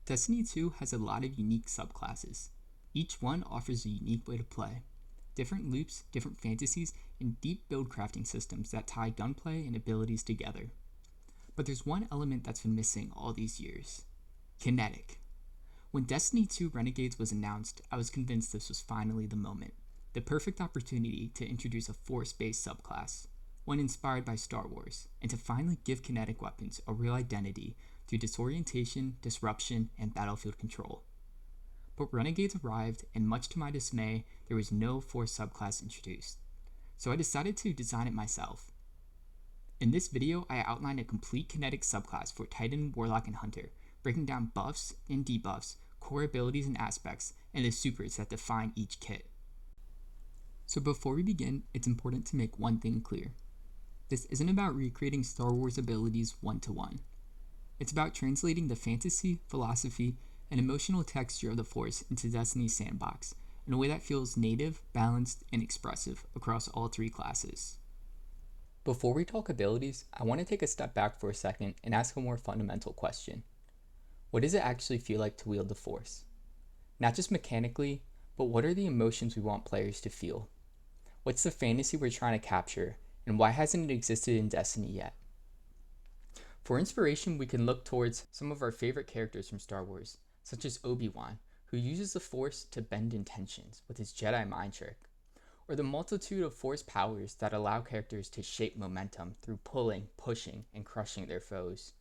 Destiny 2 has a lot of unique subclasses. Each one offers a unique way to play. Different loops, different fantasies, and deep build crafting systems that tie gunplay and abilities together. But there's one element that's been missing all these years: Kinetic. When Destiny 2 Renegades was announced, I was convinced this was finally the moment. The perfect opportunity to introduce a force-based subclass, one inspired by Star Wars, and to finally give kinetic weapons a real identity through disorientation, disruption, and battlefield control. But Renegades arrived, and much to my dismay, there was no force subclass introduced. So I decided to design it myself. In this video, I outlined a complete kinetic subclass for Titan, Warlock, and Hunter, breaking down buffs and debuffs, core abilities and aspects, and the supers that define each kit. So before we begin, it's important to make one thing clear. This isn't about recreating Star Wars abilities one-to-one. It's about translating the fantasy, philosophy, and emotional texture of the Force into Destiny's sandbox in a way that feels native, balanced, and expressive across all three classes. Before we talk abilities, I want to take a step back for a second and ask a more fundamental question. What does it actually feel like to wield the Force? Not just mechanically, but what are the emotions we want players to feel? What's the fantasy we're trying to capture, and why hasn't it existed in Destiny yet? For inspiration, we can look towards some of our favorite characters from Star Wars, such as Obi-Wan, who uses the Force to bend intentions with his Jedi mind trick, or the multitude of Force powers that allow characters to shape momentum through pulling, pushing, and crushing their foes.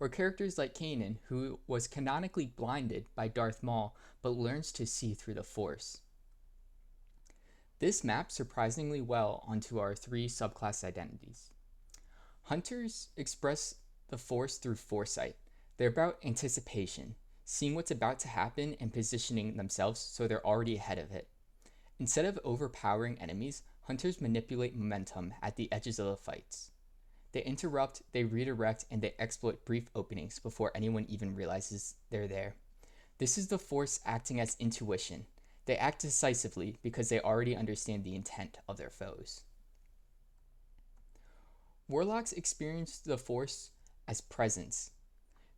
Or characters like Kanan, who was canonically blinded by Darth Maul but learns to see through the Force. This maps surprisingly well onto our three subclass identities. Hunters express the Force through foresight. They're about anticipation, seeing what's about to happen and positioning themselves so they're already ahead of it. Instead of overpowering enemies, Hunters manipulate momentum at the edges of the fights. They interrupt, they redirect, and they exploit brief openings before anyone even realizes they're there. This is the Force acting as intuition. They act decisively because they already understand the intent of their foes. Warlocks experience the Force as presence.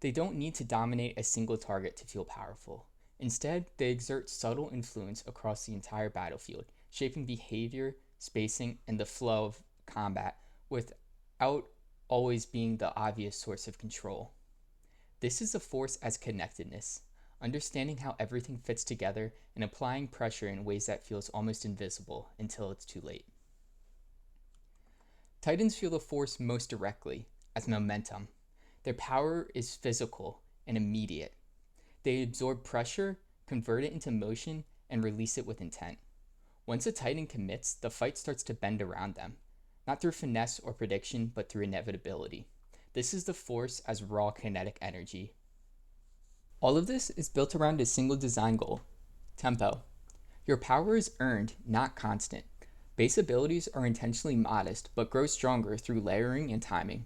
They don't need to dominate a single target to feel powerful. Instead, they exert subtle influence across the entire battlefield, shaping behavior, spacing, and the flow of combat without always being the obvious source of control. This is the Force as connectedness, understanding how everything fits together and applying pressure in ways that feels almost invisible until it's too late. Titans feel the Force most directly as momentum. Their power is physical and immediate. They absorb pressure, convert it into motion, and release it with intent. Once a Titan commits, the fight starts to bend around them, not through finesse or prediction, but through inevitability. This is the Force as raw kinetic energy. All of this is built around a single design goal: tempo. Your power is earned, not constant. Base abilities are intentionally modest, but grow stronger through layering and timing.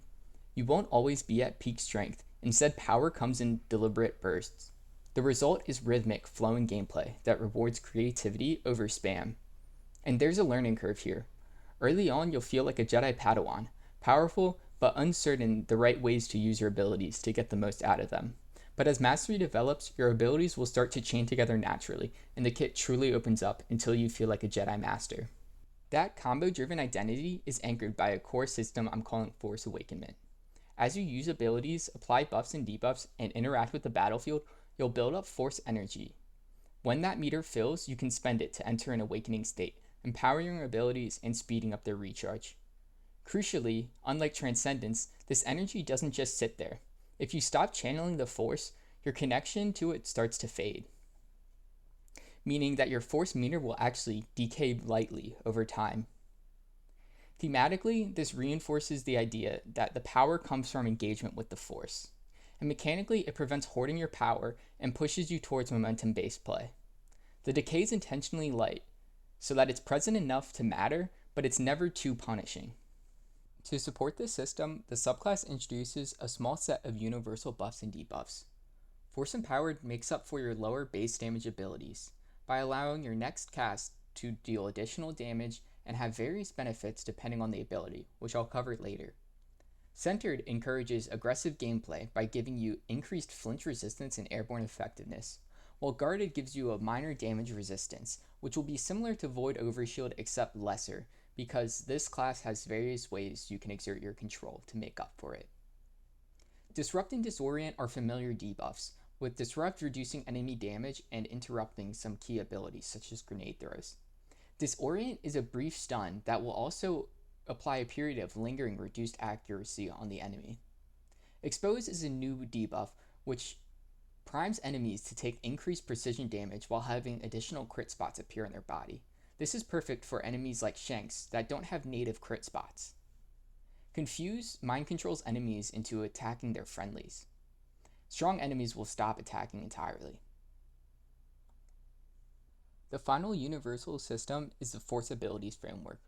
You won't always be at peak strength. Instead, power comes in deliberate bursts. The result is rhythmic, flowing gameplay that rewards creativity over spam. And there's a learning curve here. Early on, you'll feel like a Jedi Padawan, powerful but uncertain the right ways to use your abilities to get the most out of them. But as mastery develops, your abilities will start to chain together naturally, and the kit truly opens up until you feel like a Jedi Master. That combo-driven identity is anchored by a core system I'm calling Force Awakenment. As you use abilities, apply buffs and debuffs, and interact with the battlefield, you'll build up Force energy. When that meter fills, you can spend it to enter an awakening state, empowering your abilities and speeding up their recharge. Crucially, unlike Transcendence, this energy doesn't just sit there. If you stop channeling the Force, your connection to it starts to fade, meaning that your Force meter will actually decay lightly over time. Thematically, this reinforces the idea that the power comes from engagement with the Force, and mechanically it prevents hoarding your power and pushes you towards momentum-based play. The decay is intentionally light, so that it's present enough to matter, but it's never too punishing. To support this system, the subclass introduces a small set of universal buffs and debuffs. Force Empowered makes up for your lower base damage abilities by allowing your next cast to deal additional damage and have various benefits depending on the ability, which I'll cover later. Centered encourages aggressive gameplay by giving you increased flinch resistance and airborne effectiveness, while Guarded gives you a minor damage resistance, which will be similar to Void Overshield except lesser, because this class has various ways you can exert your control to make up for it. Disrupt and Disorient are familiar debuffs, with Disrupt reducing enemy damage and interrupting some key abilities such as grenade throws. Disorient is a brief stun that will also apply a period of lingering reduced accuracy on the enemy. Expose is a new debuff which primes enemies to take increased precision damage while having additional crit spots appear in their body. This is perfect for enemies like Shanks that don't have native crit spots. Confuse mind controls enemies into attacking their friendlies. Strong enemies will stop attacking entirely. The final universal system is the Force Abilities framework.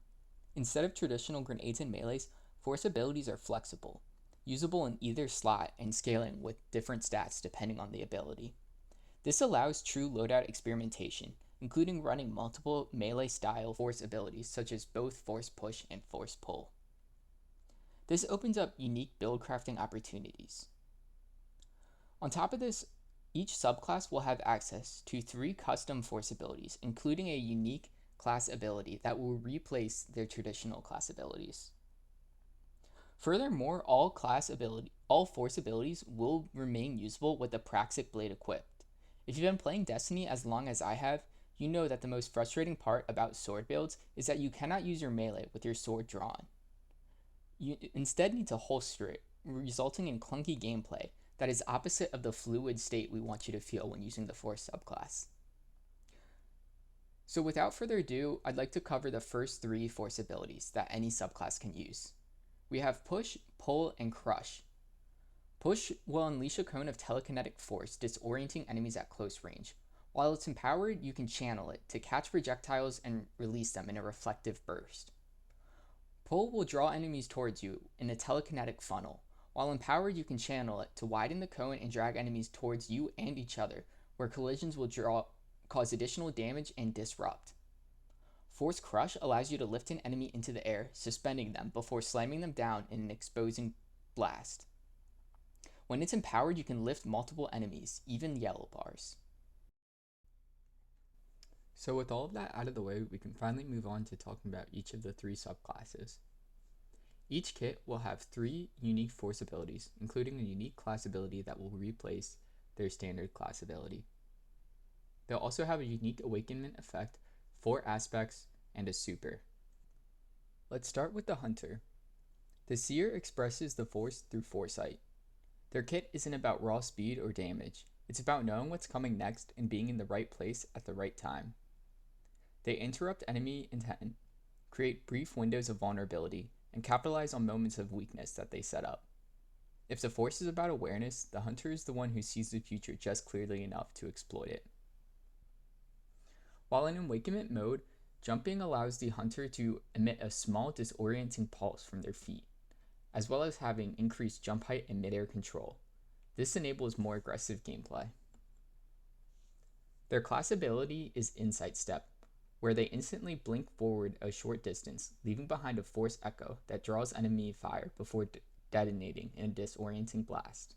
Instead of traditional grenades and melees, Force Abilities are flexible, usable in either slot and scaling with different stats depending on the ability. This allows true loadout experimentation, including running multiple melee-style Force abilities such as both Force Push and Force Pull. This opens up unique build crafting opportunities. On top of this, each subclass will have access to 3 custom Force abilities, including a unique class ability that will replace their traditional class abilities. Furthermore, all Force abilities will remain usable with the Praxic Blade equipped. If you've been playing Destiny as long as I have, you know that the most frustrating part about sword builds is that you cannot use your melee with your sword drawn. You instead need to holster it, resulting in clunky gameplay that is opposite of the fluid state we want you to feel when using the Force subclass. So without further ado, I'd like to cover the first 3 Force abilities that any subclass can use. We have Push, Pull, and Crush. Push will unleash a cone of telekinetic force, disorienting enemies at close range. While it's empowered, you can channel it to catch projectiles and release them in a reflective burst. Pull will draw enemies towards you in a telekinetic funnel. While empowered, you can channel it to widen the cone and drag enemies towards you and each other, where collisions will cause additional damage and disrupt. Force Crush allows you to lift an enemy into the air, suspending them before slamming them down in an exposing blast. When it's empowered, you can lift multiple enemies, even yellow bars. So with all of that out of the way, we can finally move on to talking about each of the 3 subclasses. Each kit will have 3 unique Force abilities, including a unique class ability that will replace their standard class ability. They'll also have a unique awakenment effect, 4 aspects, and a super. Let's start with the Hunter. The Seer expresses the Force through foresight. Their kit isn't about raw speed or damage, it's about knowing what's coming next and being in the right place at the right time. They interrupt enemy intent, create brief windows of vulnerability, and capitalize on moments of weakness that they set up. If the Force is about awareness, the Hunter is the one who sees the future just clearly enough to exploit it. While in awakenment mode, jumping allows the Hunter to emit a small disorienting pulse from their feet, as well as having increased jump height and midair control. This enables more aggressive gameplay. Their class ability is Insight Step, where they instantly blink forward a short distance, leaving behind a Force Echo that draws enemy fire before detonating in a disorienting blast.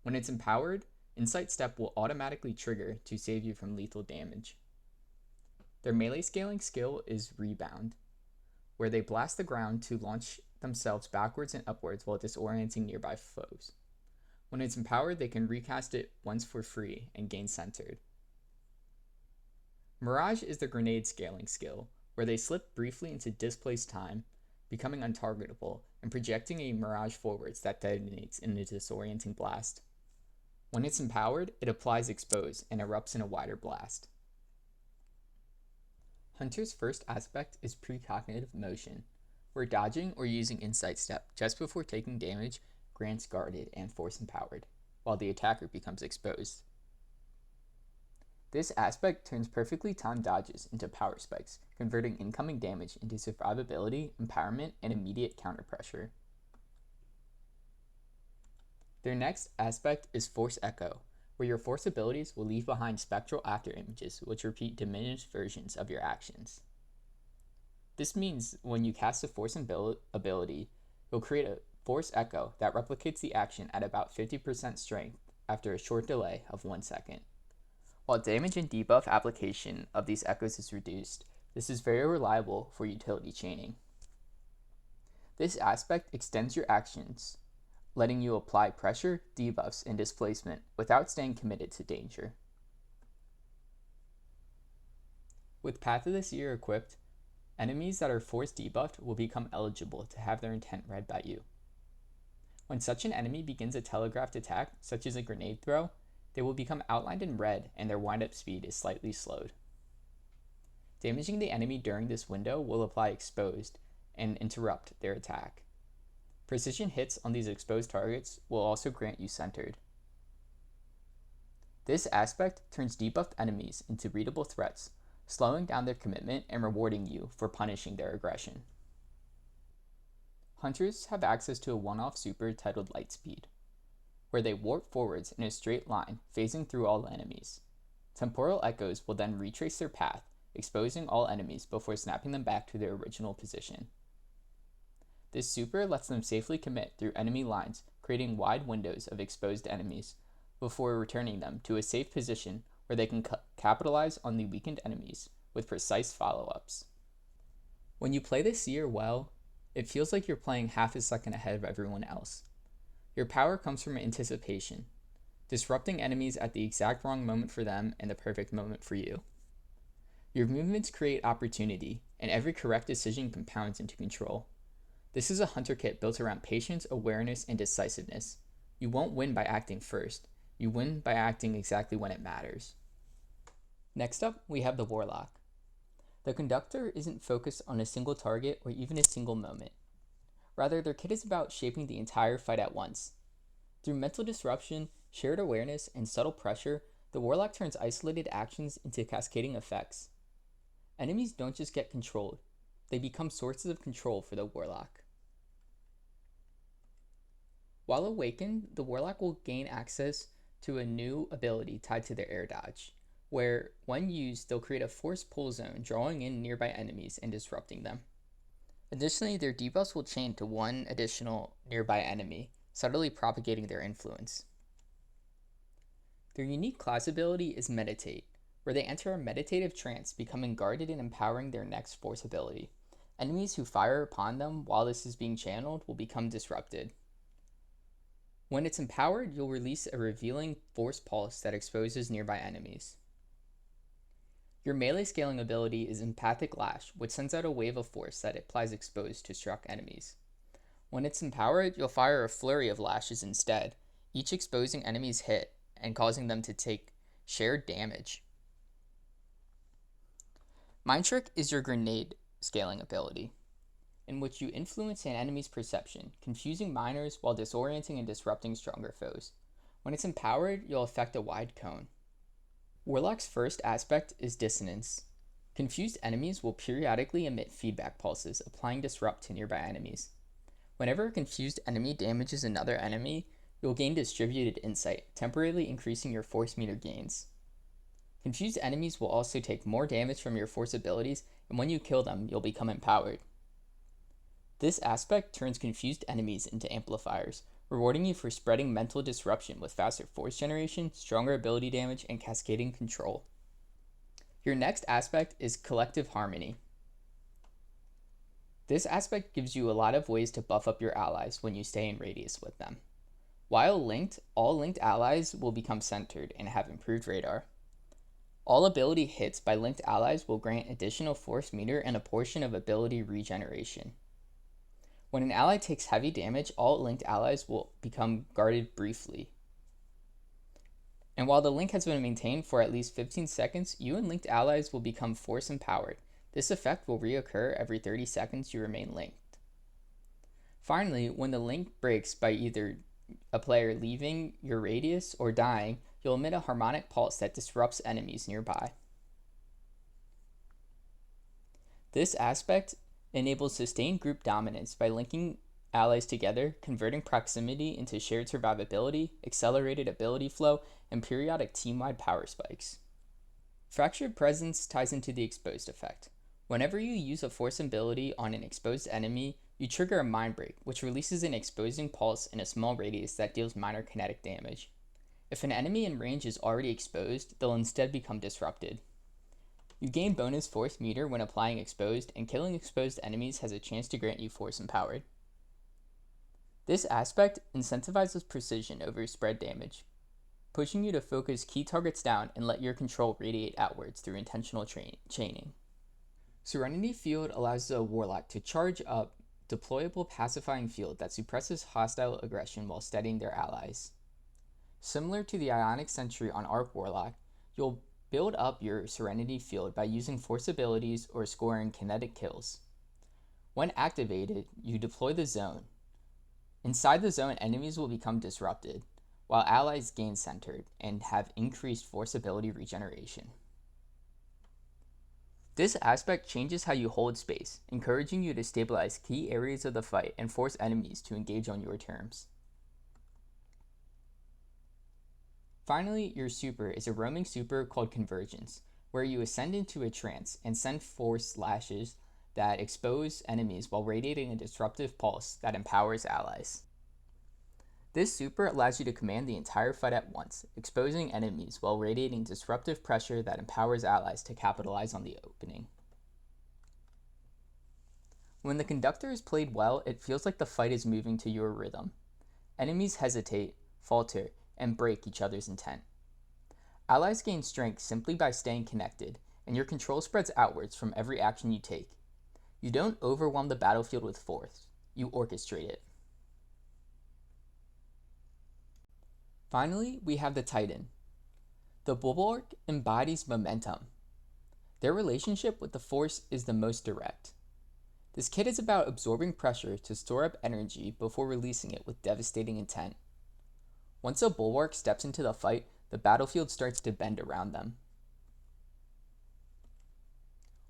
When it's empowered, Insight Step will automatically trigger to save you from lethal damage. Their melee scaling skill is Rebound, where they blast the ground to launch themselves backwards and upwards while disorienting nearby foes. When it's empowered, they can recast it once for free and gain Centered. Mirage is the grenade scaling skill, where they slip briefly into displaced time, becoming untargetable, and projecting a mirage forwards that detonates in a disorienting blast. When it's empowered, it applies Expose and erupts in a wider blast. Hunter's first aspect is Precognitive Motion, where dodging or using Insight Step just before taking damage grants Guarded and Force Empowered, while the attacker becomes exposed. This aspect turns perfectly timed dodges into power spikes, converting incoming damage into survivability, empowerment, and immediate counter pressure. Their next aspect is Force Echo, where your Force abilities will leave behind spectral afterimages which repeat diminished versions of your actions. This means when you cast a Force ability, you'll create a Force Echo that replicates the action at about 50% strength after a short delay of 1 second. While damage and debuff application of these echoes is reduced, this is very reliable for utility chaining. This aspect extends your actions, letting you apply pressure, debuffs, and displacement without staying committed to danger. With Path of the Seer equipped, enemies that are force debuffed will become eligible to have their intent read by you. When such an enemy begins a telegraphed attack, such as a grenade throw, they will become outlined in red and their wind-up speed is slightly slowed. Damaging the enemy during this window will apply exposed and interrupt their attack. Precision hits on these exposed targets will also grant you centered. This aspect turns debuffed enemies into readable threats, slowing down their commitment and rewarding you for punishing their aggression. Hunters have access to a one-off super titled Lightspeed, where they warp forwards in a straight line, phasing through all enemies. Temporal echoes will then retrace their path, exposing all enemies before snapping them back to their original position. This super lets them safely commit through enemy lines, creating wide windows of exposed enemies, before returning them to a safe position where they can capitalize on the weakened enemies with precise follow-ups. When you play the Seer well, it feels like you're playing half a second ahead of everyone else. Your power comes from anticipation, disrupting enemies at the exact wrong moment for them and the perfect moment for you. Your movements create opportunity, and every correct decision compounds into control. This is a Hunter kit built around patience, awareness, and decisiveness. You won't win by acting first. You win by acting exactly when it matters. Next up, we have the Warlock. The Conductor isn't focused on a single target or even a single moment. Rather, their kit is about shaping the entire fight at once. Through mental disruption, shared awareness, and subtle pressure, the Warlock turns isolated actions into cascading effects. Enemies don't just get controlled, they become sources of control for the Warlock. While awakened, the Warlock will gain access to a new ability tied to their air dodge, where, when used, they'll create a force pull zone, drawing in nearby enemies and disrupting them. Additionally, their debuffs will chain to one additional nearby enemy, subtly propagating their influence. Their unique class ability is Meditate, where they enter a meditative trance, becoming guarded and empowering their next force ability. Enemies who fire upon them while this is being channeled will become disrupted. When it's empowered, you'll release a revealing force pulse that exposes nearby enemies. Your melee scaling ability is Empathic Lash, which sends out a wave of force that applies exposed to struck enemies. When it's empowered, you'll fire a flurry of lashes instead, each exposing enemies hit and causing them to take shared damage. Mind Trick is your grenade scaling ability, in which you influence an enemy's perception, confusing minors while disorienting and disrupting stronger foes. When it's empowered, you'll affect a wide cone. Warlock's first aspect is Dissonance. Confused enemies will periodically emit feedback pulses, applying disrupt to nearby enemies. Whenever a confused enemy damages another enemy, you'll gain Distributed Insight, temporarily increasing your force meter gains. Confused enemies will also take more damage from your force abilities, and when you kill them, you'll become empowered. This aspect turns confused enemies into amplifiers, rewarding you for spreading mental disruption with faster force generation, stronger ability damage, and cascading control. Your next aspect is Collective Harmony. This aspect gives you a lot of ways to buff up your allies when you stay in radius with them. While linked, all linked allies will become centered and have improved radar. All ability hits by linked allies will grant additional force meter and a portion of ability regeneration. When an ally takes heavy damage, all linked allies will become guarded briefly. And while the link has been maintained for at least 15 seconds, you and linked allies will become force empowered. This effect will reoccur every 30 seconds you remain linked. Finally, when the link breaks by either a player leaving your radius or dying, you'll emit a harmonic pulse that disrupts enemies nearby. This aspect enables sustained group dominance by linking allies together, converting proximity into shared survivability, accelerated ability flow, and periodic team-wide power spikes. Fractured Presence ties into the exposed effect. Whenever you use a force ability on an exposed enemy, You trigger a Mind Break, which releases an exposing pulse in a small radius that deals minor kinetic damage. If an enemy in range is already exposed, they'll instead become disrupted. You gain bonus force meter when applying exposed, and killing exposed enemies has a chance to grant you force empowered. This aspect incentivizes precision over spread damage, pushing you to focus key targets down and let your control radiate outwards through intentional chaining. Serenity Field allows the Warlock to charge up deployable pacifying field that suppresses hostile aggression while steadying their allies. Similar to the Ionic Sentry on Arc Warlock, you'll build up your Serenity Field by using force abilities or scoring kinetic kills. When activated, you deploy the zone. Inside the zone, enemies will become disrupted, while allies gain centered and have increased force ability regeneration. This aspect changes how you hold space, encouraging you to stabilize key areas of the fight and force enemies to engage on your terms. Finally, your super is a roaming super called Convergence, where you ascend into a trance and send force lashes that expose enemies while radiating a disruptive pulse that empowers allies. This super allows you to command the entire fight at once, exposing enemies while radiating disruptive pressure that empowers allies to capitalize on the opening. When the Conductor is played well, it feels like the fight is moving to your rhythm. Enemies hesitate, falter, and break each other's intent. Allies gain strength simply by staying connected, and your control spreads outwards from every action you take. You don't overwhelm the battlefield with force, you orchestrate it. Finally, we have the Titan. The Bulwark embodies momentum. Their relationship with the Force is the most direct. This kit is about absorbing pressure to store up energy before releasing it with devastating intent. Once a Bulwark steps into the fight, the battlefield starts to bend around them.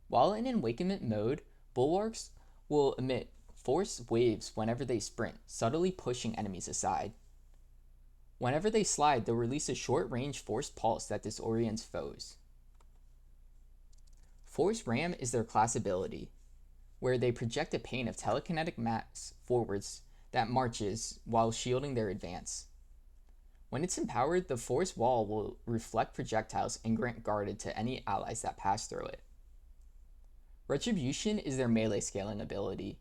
While in Awakenment mode, Bulwarks will emit force waves whenever they sprint, subtly pushing enemies aside. Whenever they slide, they'll release a short-range force pulse that disorients foes. Force Ram is their class ability, where they project a pane of telekinetic mass forwards that marches while shielding their advance. When it's empowered, the force wall will reflect projectiles and grant guarded to any allies that pass through it. Retribution is their melee scaling ability.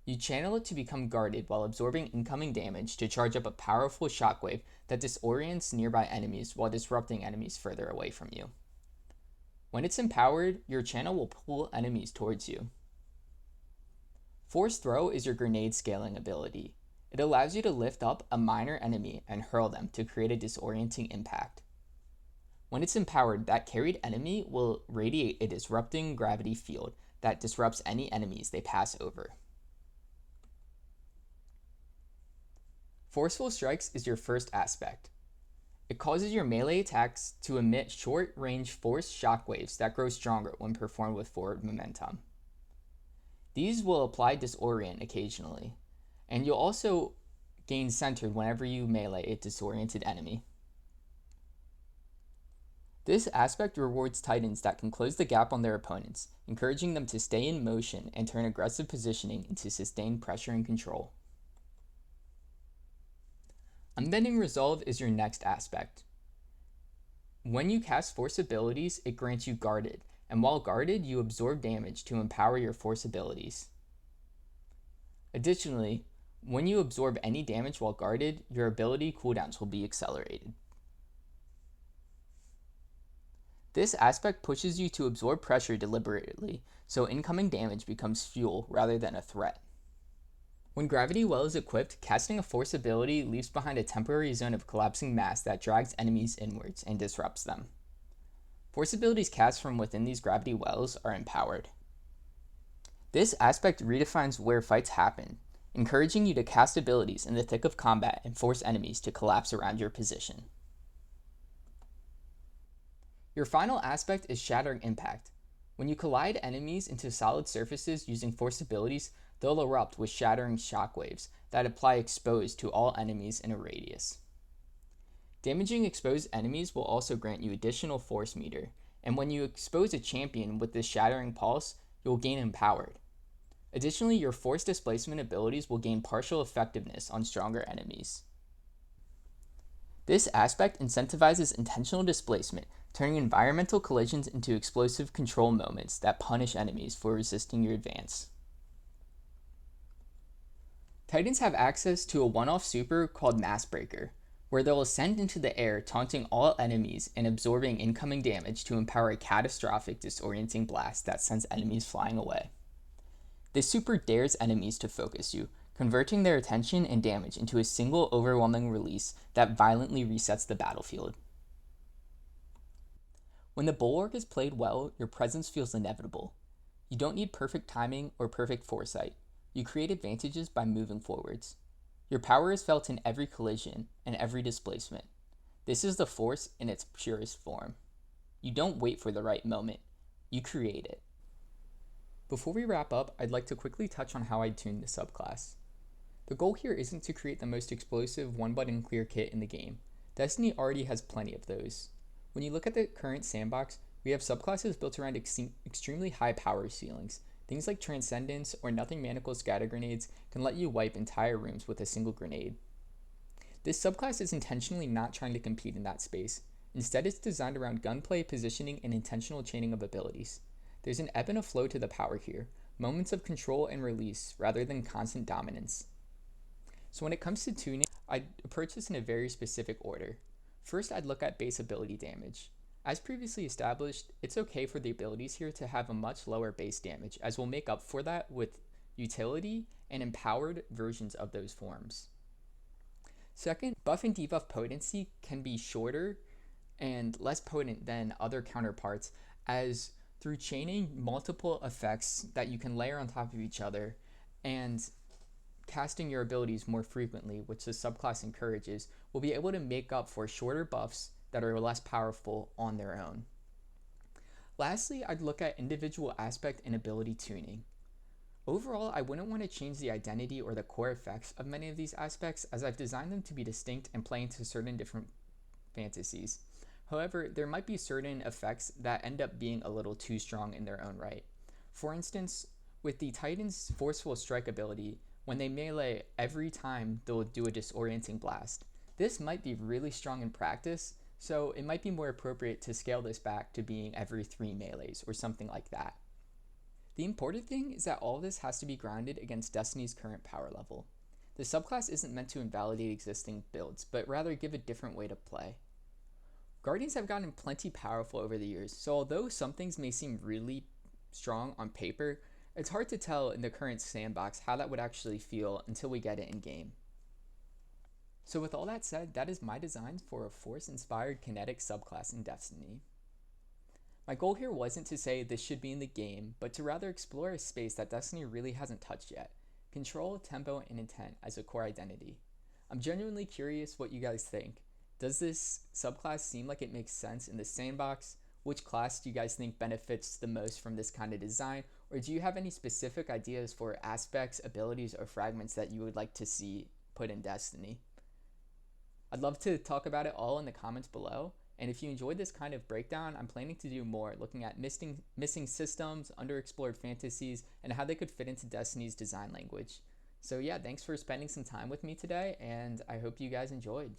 You channel it to become guarded while absorbing incoming damage to charge up a powerful shockwave that disorients nearby enemies while disrupting enemies further away from you. When it's empowered, your channel will pull enemies towards you. Force Throw is your grenade scaling ability. It allows you to lift up a minor enemy and hurl them to create a disorienting impact. When it's empowered, that carried enemy will radiate a disrupting gravity field that disrupts any enemies they pass over. Forceful Strikes is your first aspect. It causes your melee attacks to emit short-range force shockwaves that grow stronger when performed with forward momentum. These will apply Disorient occasionally, and you'll also gain centered whenever you melee a disoriented enemy. This aspect rewards Titans that can close the gap on their opponents, encouraging them to stay in motion and turn aggressive positioning into sustained pressure and control. Unbending Resolve is your next aspect. When you cast force abilities, it grants you guarded, and while guarded, you absorb damage to empower your force abilities. Additionally, when you absorb any damage while guarded, your ability cooldowns will be accelerated. This aspect pushes you to absorb pressure deliberately, so incoming damage becomes fuel rather than a threat. When Gravity Well is equipped, casting a force ability leaves behind a temporary zone of collapsing mass that drags enemies inwards and disrupts them. Force abilities cast from within these gravity wells are empowered. This aspect redefines where fights happen, encouraging you to cast abilities in the thick of combat and force enemies to collapse around your position. Your final aspect is Shattering Impact. When you collide enemies into solid surfaces using force abilities, they'll erupt with shattering shockwaves that apply exposed to all enemies in a radius. Damaging exposed enemies will also grant you additional force meter, and when you expose a champion with this shattering pulse, you'll gain empowered. Additionally, your force displacement abilities will gain partial effectiveness on stronger enemies. This aspect incentivizes intentional displacement, turning environmental collisions into explosive control moments that punish enemies for resisting your advance. Titans have access to a one-off super called Mass Breaker, where they'll ascend into the air, taunting all enemies and absorbing incoming damage to empower a catastrophic disorienting blast that sends enemies flying away. This super dares enemies to focus you, converting their attention and damage into a single overwhelming release that violently resets the battlefield. When the Bulwark is played well, your presence feels inevitable. You don't need perfect timing or perfect foresight. You create advantages by moving forwards. Your power is felt in every collision and every displacement. This is the force in its purest form. You don't wait for the right moment. You create it. Before we wrap up, I'd like to quickly touch on how I tuned the subclass. The goal here isn't to create the most explosive one-button clear kit in the game. Destiny already has plenty of those. When you look at the current sandbox, we have subclasses built around extremely high power ceilings. Things like Transcendence or Nothing Manacle Scatter Grenades can let you wipe entire rooms with a single grenade. This subclass is intentionally not trying to compete in that space. Instead, it's designed around gunplay, positioning, and intentional chaining of abilities. There's an ebb and a flow to the power here, moments of control and release rather than constant dominance. So when it comes to tuning, I'd approach this in a very specific order. First, I'd look at base ability damage. As previously established, it's okay for the abilities here to have a much lower base damage, as we'll make up for that with utility and empowered versions of those forms. Second, buff and debuff potency can be shorter and less potent than other counterparts, as through chaining multiple effects that you can layer on top of each other and casting your abilities more frequently, which the subclass encourages, will be able to make up for shorter buffs that are less powerful on their own. Lastly, I'd look at individual aspect and ability tuning. Overall, I wouldn't want to change the identity or the core effects of many of these aspects, as I've designed them to be distinct and play into certain different fantasies. However, there might be certain effects that end up being a little too strong in their own right. For instance, with the Titan's Forceful Strike ability, when they melee, every time they'll do a disorienting blast. This might be really strong in practice, so it might be more appropriate to scale this back to being every 3 melees or something like that. The important thing is that all of this has to be grounded against Destiny's current power level. The subclass isn't meant to invalidate existing builds, but rather give a different way to play. Guardians have gotten plenty powerful over the years, so although some things may seem really strong on paper, it's hard to tell in the current sandbox how that would actually feel until we get it in game. So with all that said, that is my design for a Force-inspired Kinetic subclass in Destiny. My goal here wasn't to say this should be in the game, but to rather explore a space that Destiny really hasn't touched yet. Control, tempo, and intent as a core identity. I'm genuinely curious what you guys think. Does this subclass seem like it makes sense in the sandbox? Which class do you guys think benefits the most from this kind of design? Or do you have any specific ideas for aspects, abilities, or fragments that you would like to see put in Destiny? I'd love to talk about it all in the comments below. And if you enjoyed this kind of breakdown, I'm planning to do more, looking at missing systems, underexplored fantasies, and how they could fit into Destiny's design language. So yeah, thanks for spending some time with me today, and I hope you guys enjoyed.